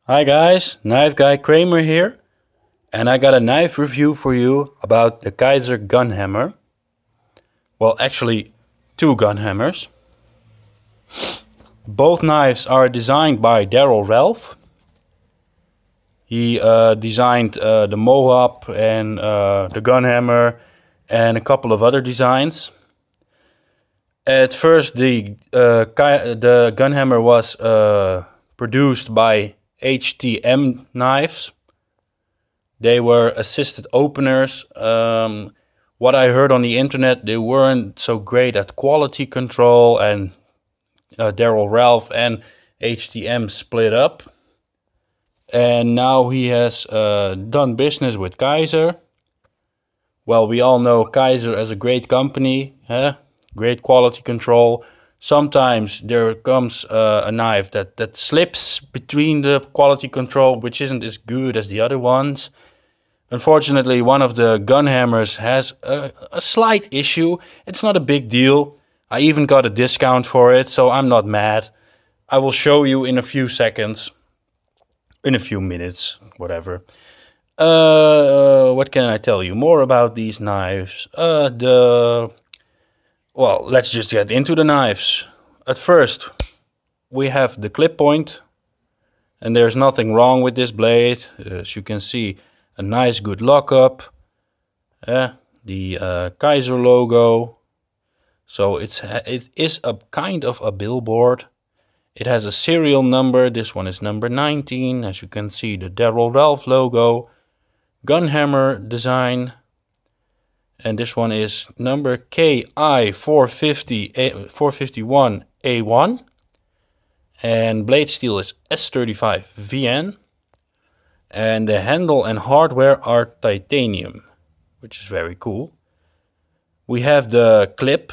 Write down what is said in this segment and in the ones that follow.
Hi guys, Knife-Guy-Kramer here, and I got a knife review for you about the Kizer Gunhammer. Well, actually, two gun hammers. Both knives are designed by Darrel. He designed the Mohawk and the Gunhammer and a couple of other designs. At first, the Gunhammer was produced by HTM knives. They were assisted openers. What I heard on the internet, they weren't so great at quality control, and Darrel and HTM split up. And now he has done business with Kizer. Well, we all know Kizer as a great company, great quality control. Sometimes there comes a knife that slips between the quality control, which isn't as good as the other ones. Unfortunately, one of the gun hammers has a slight issue. It's not a big deal. I even got a discount for it, so I'm not mad. I will show you in a few seconds, in a few minutes, whatever. What can I tell you more about these knives? Well, let's just get into the knives. At first, we have the clip point, and there's nothing wrong with this blade. As you can see, a nice good lockup. The Kizer logo. So it is a kind of a billboard. It has a serial number. This one is number 19. As you can see, the Darrel logo. Gunhammer design. And this one is number KI451A1. And blade steel is S35VN. And the handle and hardware are titanium, which is very cool. We have the clip,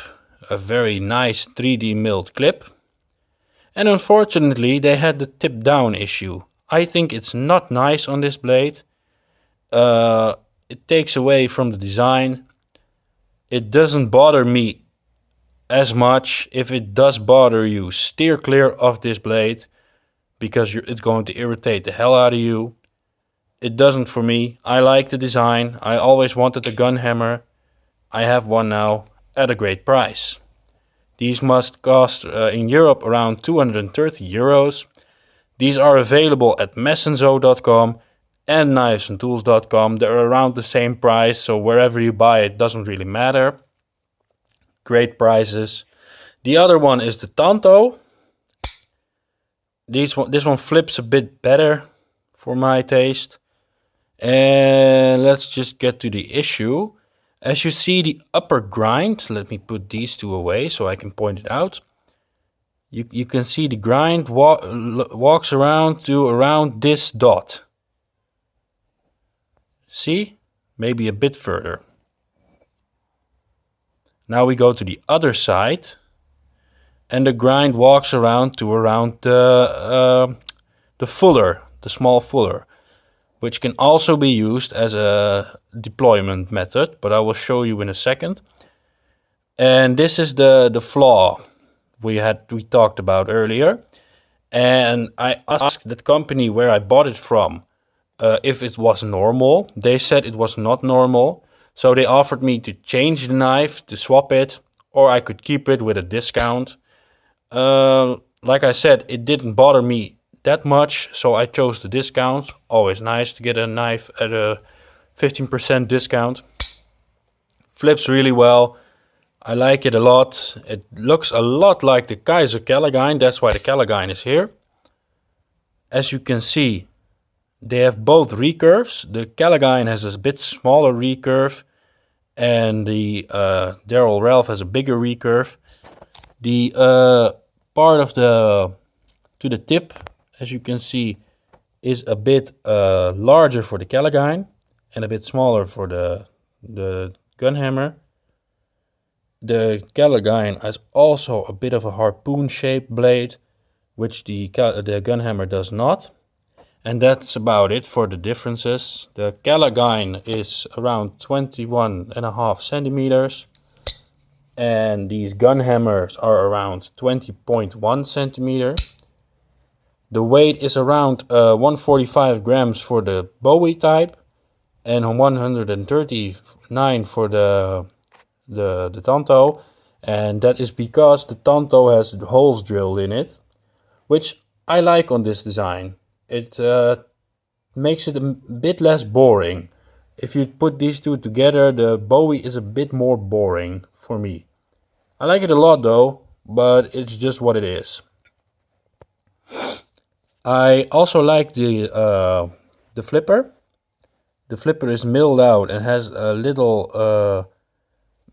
a very nice 3D milled clip. And unfortunately, they had the tip down issue. I think it's not nice on this blade. It takes away from the design. It doesn't bother me as much. If it does bother you, steer clear of this blade, because it's going to irritate the hell out of you. It doesn't for me. I like the design. I always wanted a gun hammer. I have one now at a great price. These must cost in Europe around 230 euros. These are available at messenzo.com and knivesandtools.com. They're around the same price, so wherever you buy it doesn't really matter. Great prices. The other one is the Tanto. This one flips a bit better for my taste. And let's just get to the issue. As you see, the upper grind, let me put these two away so I can point it out. You can see the grind walks around to around this dot. See? Maybe a bit further. Now we go to the other side, and the grind walks around to around the fuller, the small fuller, which can also be used as a deployment method, but I will show you in a second. And this is the flaw we talked about earlier. And I asked that company where I bought it from if it was normal. They said it was not normal. So they offered me to change the knife, to swap it, or I could keep it with a discount. Like I said, it didn't bother me that much, so I chose the discount. Always nice to get a knife at a 15% discount. Flips really well. I like it a lot. It looks a lot like the Kizer Callagine. That's why the Callagine is here. As you can see, they have both recurves. The Callagine has a bit smaller recurve, and the Darrel has a bigger recurve. The part of to the tip, as you can see, is a bit larger for the Callagine and a bit smaller for the Gunhammer. The Callagine has also a bit of a harpoon-shaped blade, which the Gunhammer does not. And that's about it for the differences. The Callagine is around 21.5 centimeters. And these gun hammers are around 20.1 centimeter. The weight is around 145 grams for the Bowie type and 139 for the Tanto, and that is because the Tanto has holes drilled in it, which I like on this design. It makes it a bit less boring. If you put these two together, the Bowie is a bit more boring for me. I like it a lot though, but it's just what it is. I also like the flipper. The flipper is milled out and has little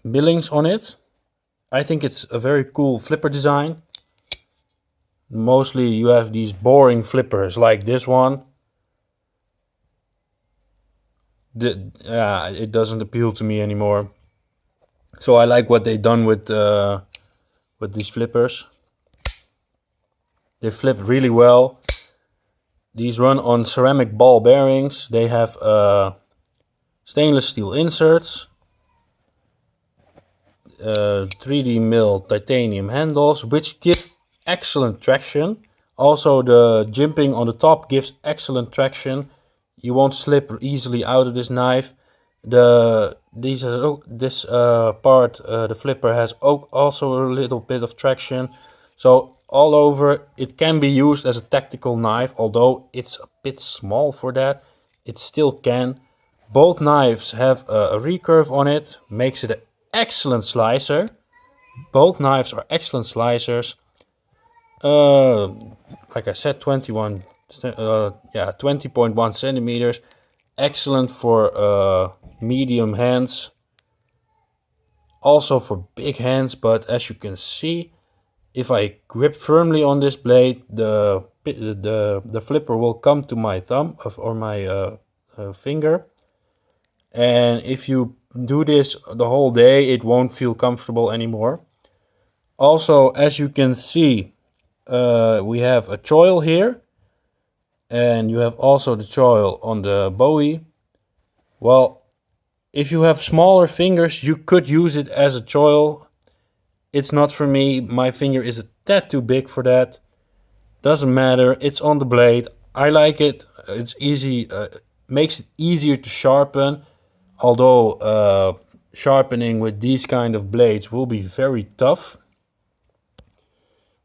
millings on it. I think it's a very cool flipper design. Mostly you have these boring flippers like this one. It doesn't appeal to me anymore. So I like what they done with these flippers. They flip really well. These run on ceramic ball bearings. They have stainless steel inserts, 3D milled titanium handles, which give excellent traction. Also, the jimping on the top gives excellent traction. You won't slip easily out of this knife. The flipper has also a little bit of traction. So all over, it can be used as a tactical knife, although it's a bit small for that. It still can. Both knives have a recurve on it, makes it an excellent slicer. Both knives are excellent slicers. Like I said, 20.1 centimeters. Excellent for medium hands. Also for big hands, but as you can see, if I grip firmly on this blade, the flipper will come to my thumb or my finger. And if you do this the whole day, it won't feel comfortable anymore. Also, as you can see, we have a choil here. And you have also the choil on the Bowie. Well, if you have smaller fingers, you could use it as a choil. It's not for me. My finger is a tad too big for that. Doesn't matter. It's on the blade. I like it. It's easy. Makes it easier to sharpen. Although sharpening with these kind of blades will be very tough.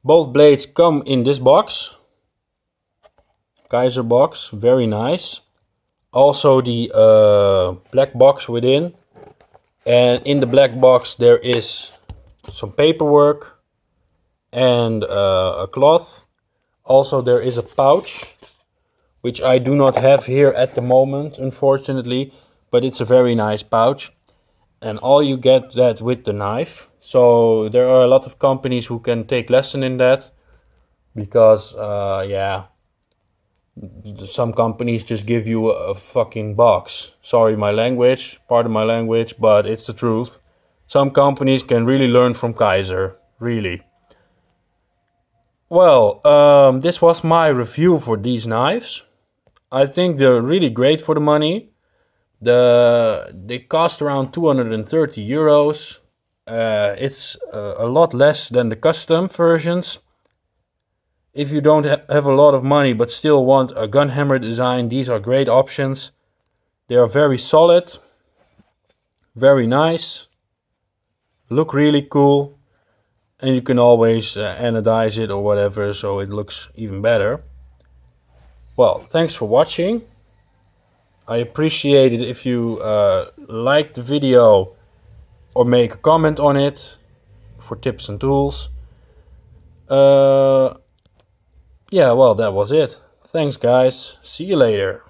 Both blades come in this box. Kizer box. Very nice. Also the black box within. And in the black box there is some paperwork and a cloth. Also there is a pouch, which I do not have here at the moment, unfortunately, but it's a very nice pouch. And all you get that with the knife. So there are a lot of companies who can take lesson in that, because some companies just give you a fucking box. Sorry my language, pardon my language, but it's the truth. Some companies can really learn from Kizer, really. Well, this was my review for these knives. I think they're really great for the money. They cost around 230 euros. It's a lot less than the custom versions. If you don't have a lot of money but still want a Gunhammer design, these are great options. They are very solid, very nice, look really cool, and you can always anodize it or whatever, so it looks even better. Well, thanks for watching. I appreciate it if you like the video or make a comment on it for tips and tools. Yeah, well, that was it. Thanks guys, see you later.